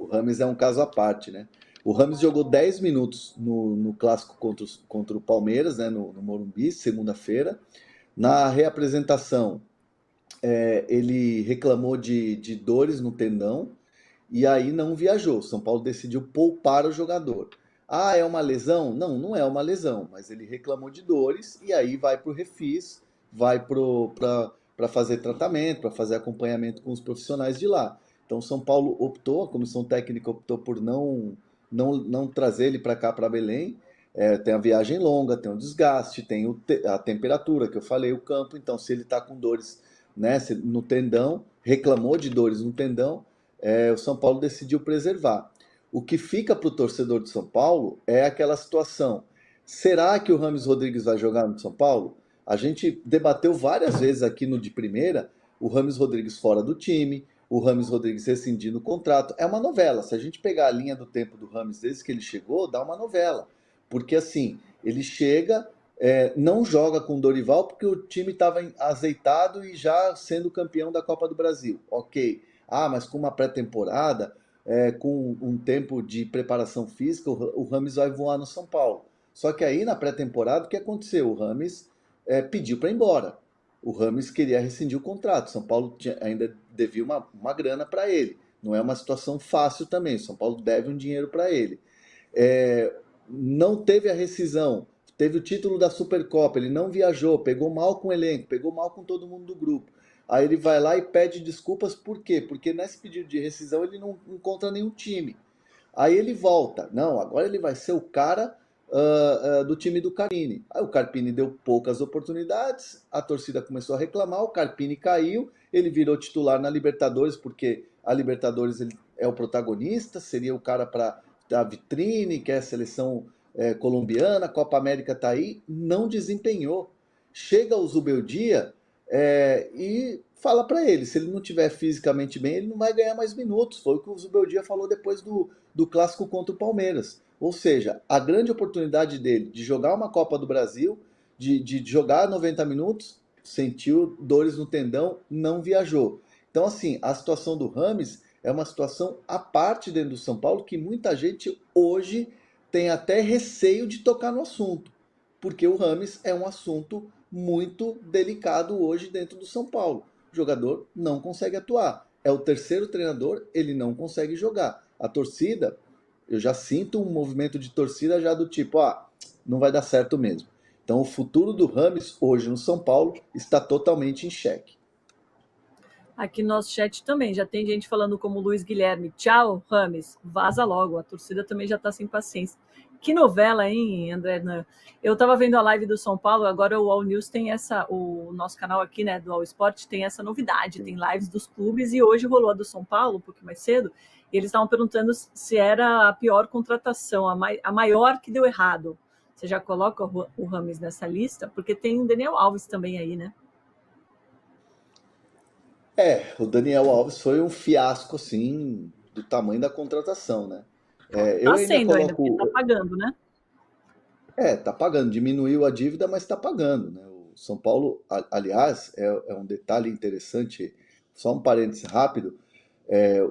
Rames é um caso à parte, né? O Rames jogou 10 minutos no clássico contra o Palmeiras, né, no Morumbi, segunda-feira. Na reapresentação, ele reclamou de dores no tendão e aí não viajou. São Paulo decidiu poupar o jogador. Ah, é uma lesão? Não, não é uma lesão, mas ele reclamou de dores e aí vai para o refis, vai para fazer tratamento, para fazer acompanhamento com os profissionais de lá. Então, São Paulo optou, a comissão técnica optou por não trazer ele para cá, para Belém. Tem a viagem longa, tem o desgaste, tem a temperatura que eu falei, o campo. Então, se ele está com dores, né, no tendão, reclamou de dores no tendão, o São Paulo decidiu preservar. O que fica para o torcedor de São Paulo é aquela situação. Será que o Rames Rodrigues vai jogar no São Paulo? A gente debateu várias vezes aqui no De Primeira o Rames Rodrigues fora do time, o Rames Rodrigues rescindindo o contrato. É uma novela. Se a gente pegar a linha do tempo do Rames desde que ele chegou, dá uma novela. Porque assim, ele chega, não joga com o Dorival porque o time estava azeitado e já sendo campeão da Copa do Brasil. Ok. Ah, mas com uma pré-temporada, com um tempo de preparação física, o Rames vai voar no São Paulo. Só que aí na pré-temporada, o que aconteceu? O Rames pediu para ir embora. O Rames queria rescindir o contrato. São Paulo ainda devia uma grana para ele. Não é uma situação fácil também. São Paulo deve um dinheiro para ele. Não teve a rescisão. Teve o título da Supercopa. Ele não viajou. Pegou mal com o elenco. Pegou mal com todo mundo do grupo. Aí ele vai lá e pede desculpas, por quê? Porque nesse pedido de rescisão ele não encontra nenhum time. Aí ele volta. Não, agora ele vai ser o cara do time do Carpini. Aí o Carpini deu poucas oportunidades, a torcida começou a reclamar, o Carpini caiu, ele virou titular na Libertadores, porque a Libertadores ele é o protagonista, seria o cara para a vitrine, que é a seleção colombiana, a Copa América está aí, não desempenhou. Chega o Zubeldia e fala para ele, se ele não tiver fisicamente bem, ele não vai ganhar mais minutos. Foi o que o Zubeldia falou depois do clássico contra o Palmeiras. Ou seja, a grande oportunidade dele de jogar uma Copa do Brasil, de jogar 90 minutos, sentiu dores no tendão, não viajou. Então, assim, a situação do Rames é uma situação à parte dentro do São Paulo que muita gente hoje tem até receio de tocar no assunto, porque o Rames é um assunto muito delicado hoje dentro do São Paulo. O jogador não consegue atuar. É o terceiro treinador, ele não consegue jogar. A torcida, eu já sinto um movimento de torcida já do tipo, não vai dar certo mesmo. Então o futuro do Rames hoje no São Paulo está totalmente em xeque. Aqui no nosso chat também já tem gente falando como o Luiz Guilherme, tchau, Rames, vaza logo. A torcida também já está sem paciência. Que novela, hein, André? Eu estava vendo a live do São Paulo, agora o All News tem o nosso canal aqui, né, do All Sport, tem essa novidade, tem lives dos clubes, e hoje rolou a do São Paulo, um pouquinho mais cedo, e eles estavam perguntando se era a pior contratação, a maior que deu errado. Você já coloca o Rames nessa lista? Porque tem o Daniel Alves também aí, né? O Daniel Alves foi um fiasco, assim, do tamanho da contratação, né? Eu Tá ainda sendo ainda, porque coloco. tá pagando, né? Tá pagando, diminuiu a dívida, mas está pagando, né? O São Paulo, aliás, é um detalhe interessante, só um parêntese rápido,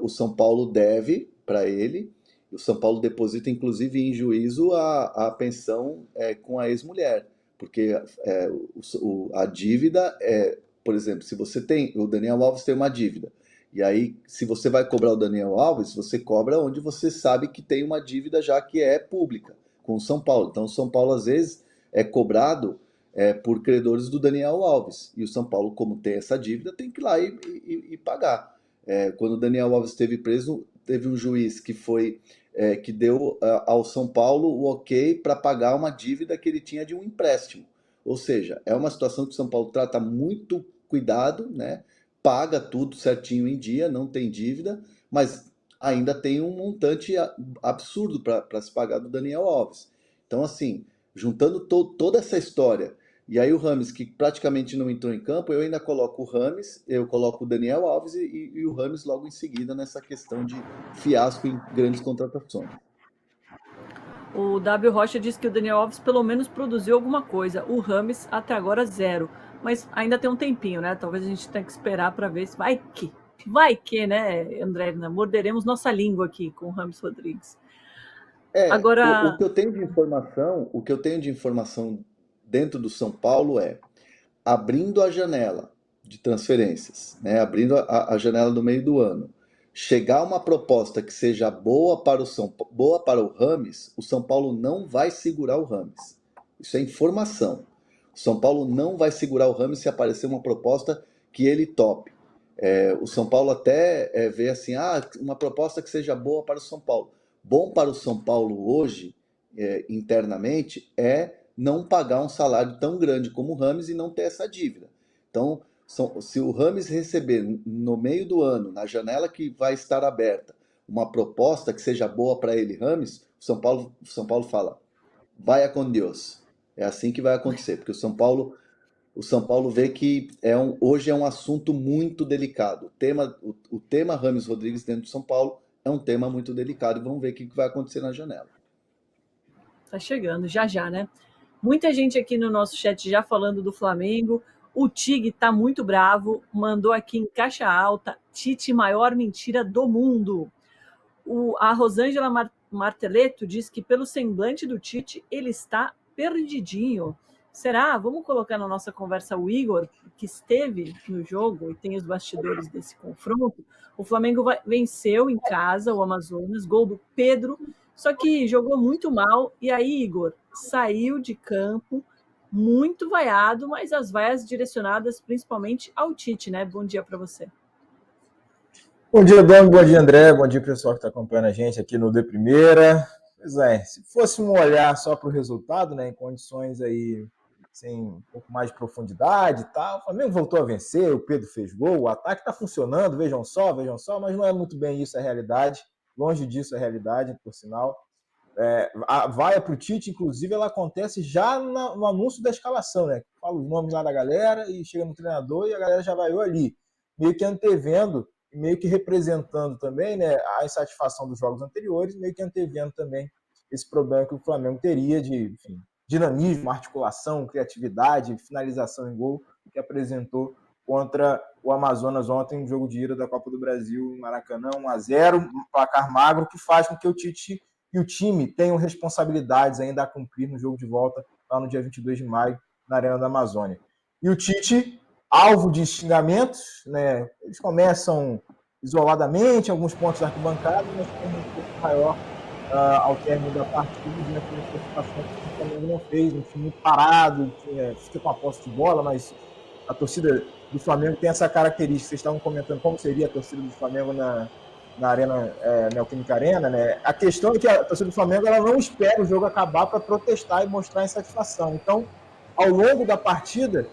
o São Paulo deve para ele, o São Paulo deposita inclusive em juízo a pensão com a ex-mulher, porque a dívida por exemplo, se você tem, o Daniel Alves tem uma dívida, e aí se você vai cobrar o Daniel Alves, você cobra onde você sabe que tem uma dívida já que é pública, com o São Paulo. Então o São Paulo às vezes é cobrado por credores do Daniel Alves, e o São Paulo, como tem essa dívida, tem que ir lá e pagar. Quando o Daniel Alves esteve preso, teve um juiz que deu ao São Paulo o ok para pagar uma dívida que ele tinha de um empréstimo. Ou seja, é uma situação que o São Paulo trata muito cuidado, né? Paga tudo certinho em dia, não tem dívida, mas ainda tem um montante absurdo para se pagar do Daniel Alves. Então, assim, juntando toda essa história, e aí o Rames, que praticamente não entrou em campo, eu ainda coloco o Rames, eu coloco o Daniel Alves e o Rames logo em seguida nessa questão de fiasco em grandes contratações. O W. Rocha disse que o Daniel Alves pelo menos produziu alguma coisa. O Rames até agora 0. Mas ainda tem um tempinho, né? Talvez a gente tenha que esperar para ver se vai que. Vai que, né, André, morderemos nossa língua aqui com o Rames Rodrigues. O Agora, que eu tenho de informação, o que eu tenho de informação dentro do São Paulo é abrindo a janela de transferências, né? Abrindo a janela do meio do ano, chegar uma proposta que seja boa para boa para o Rames, o São Paulo não vai segurar o Rames. Isso é informação. O São Paulo não vai segurar o Rames se aparecer uma proposta que ele tope. O São Paulo até vê assim, uma proposta que seja boa para o São Paulo. Bom para o São Paulo hoje, internamente, é não pagar um salário tão grande como o Rames e não ter essa dívida. Então, se o Rames receber no meio do ano, na janela que vai estar aberta, uma proposta que seja boa para ele, Rames, o São Paulo fala, vai com Deus. É assim que vai acontecer, porque o São Paulo vê que hoje é um assunto muito delicado. O tema Rames Rodrigues dentro do São Paulo é um tema muito delicado e vamos ver o que vai acontecer na janela. tá chegando, já já, né? Muita gente aqui no nosso chat já falando do Flamengo. O Tig tá muito bravo, mandou aqui em caixa alta, Tite, maior mentira do mundo. A Rosângela Marteletto diz que pelo semblante do Tite, ele está perdidinho. Será? Vamos colocar na nossa conversa o Igor, que esteve no jogo e tem os bastidores desse confronto. O Flamengo venceu em casa o Amazonas, gol do Pedro, só que jogou muito mal. E aí, Igor, saiu de campo muito vaiado, mas as vaias direcionadas principalmente ao Tite, né? Bom dia para você. Bom dia, Dom, bom dia, André, bom dia, pessoal que está acompanhando a gente aqui no De Primeira. Pois é, se fosse um olhar só para o resultado, né, em condições aí sem um pouco mais de profundidade e tal, o Flamengo voltou a vencer, o Pedro fez gol, o ataque está funcionando, vejam só, mas não é muito bem isso a realidade, longe disso a realidade, por sinal. A vaia para o Tite, inclusive, ela acontece já no anúncio da escalação, né? Fala os nomes lá da galera e chega no treinador e a galera já vaiou ali, meio que antevendo, meio que representando também, né, a insatisfação dos jogos anteriores, meio que antevendo também esse problema que o Flamengo teria de, enfim, dinamismo, articulação, criatividade, finalização em gol que apresentou contra o Amazonas ontem no jogo de ida da Copa do Brasil, Maracanã, 1-0, um placar magro que faz com que o Tite e o time tenham responsabilidades ainda a cumprir no jogo de volta lá no dia 22 de maio, na Arena da Amazônia. E o Tite, alvo de xingamentos, né? Eles começam isoladamente, alguns pontos da arquibancada, mas tem um pouco maior ao término da partida, diante da participação que o Flamengo não fez, um time muito parado, fica com a posse de bola, mas a torcida do Flamengo tem essa característica. Vocês estavam comentando como seria a torcida do Flamengo na Arena, Neoquímica Arena, né? A questão é que a torcida do Flamengo ela não espera o jogo acabar para protestar e mostrar insatisfação. Então, ao longo da partida,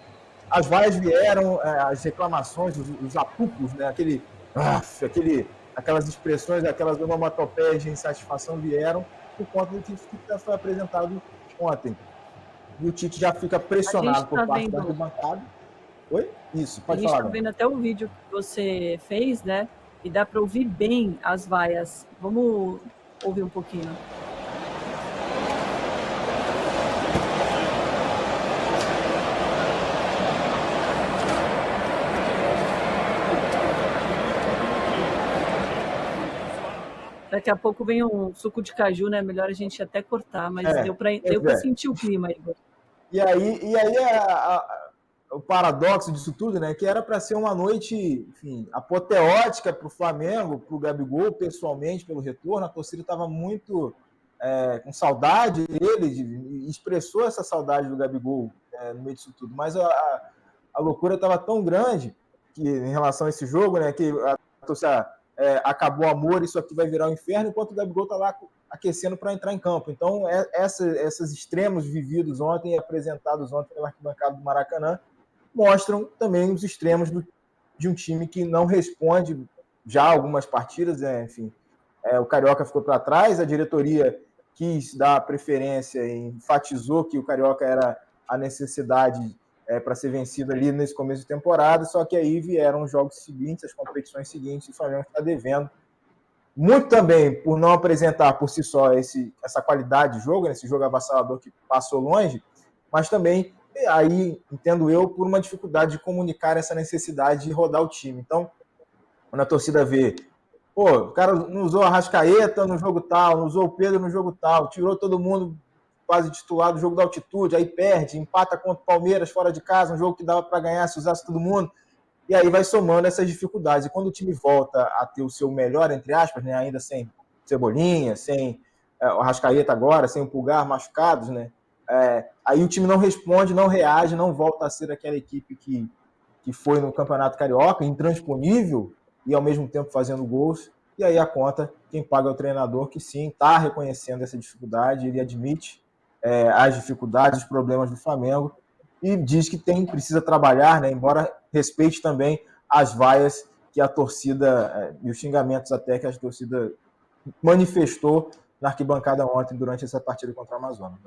as vaias vieram, as reclamações, os apupos, né? Aquelas expressões, aquelas onomatopeias de insatisfação vieram por conta do que foi apresentado ontem. E o Tite já fica pressionado por parte da arquibancada. Oi? Isso, pode falar. A gente está vendo até o vídeo que você fez, né? E dá para ouvir bem as vaias. Vamos ouvir um pouquinho. Daqui a pouco vem um suco de caju, né? Melhor a gente até cortar, mas deu para sentir o clima, Igor. E aí o paradoxo disso tudo, né? Que era para ser uma noite, enfim, apoteótica para o Flamengo, para o Gabigol, pessoalmente, pelo retorno. A torcida estava muito com saudade dele, expressou essa saudade do Gabigol no meio disso tudo. Mas a loucura estava tão grande que, em relação a esse jogo, né? Que a torcida acabou o amor, isso aqui vai virar um inferno, enquanto o Gabigol está lá aquecendo para entrar em campo. Então, esses extremos vividos ontem e apresentados ontem pela arquibancada do Maracanã mostram também os extremos de um time que não responde já algumas partidas, enfim. O Carioca ficou para trás, a diretoria quis dar preferência e enfatizou que o Carioca era a necessidade para ser vencido ali nesse começo de temporada, só que aí vieram os jogos seguintes, as competições seguintes, e o Flamengo está devendo muito também por não apresentar por si só essa qualidade de jogo, esse jogo avassalador que passou longe, mas também, aí, entendo eu, por uma dificuldade de comunicar essa necessidade de rodar o time. Então, quando a torcida vê, pô, o cara não usou a Arrascaeta no jogo tal, não usou o Pedro no jogo tal, tirou todo mundo quase titular do jogo da altitude, aí perde, empata contra o Palmeiras fora de casa, um jogo que dava para ganhar se usasse todo mundo, e aí vai somando essas dificuldades. E quando o time volta a ter o seu melhor, entre aspas, né, ainda sem Cebolinha, sem o Arrascaeta agora, sem o Pulgar, machucados, né, aí o time não responde, não reage, não volta a ser aquela equipe que foi no Campeonato Carioca, intransponível, e ao mesmo tempo fazendo gols, e aí a conta, quem paga é o treinador, que sim, está reconhecendo essa dificuldade, ele admite as dificuldades, os problemas do Flamengo, e diz que precisa trabalhar, né, embora respeite também as vaias que a torcida, e os xingamentos até que a torcida manifestou na arquibancada ontem, durante essa partida contra o Amazonas.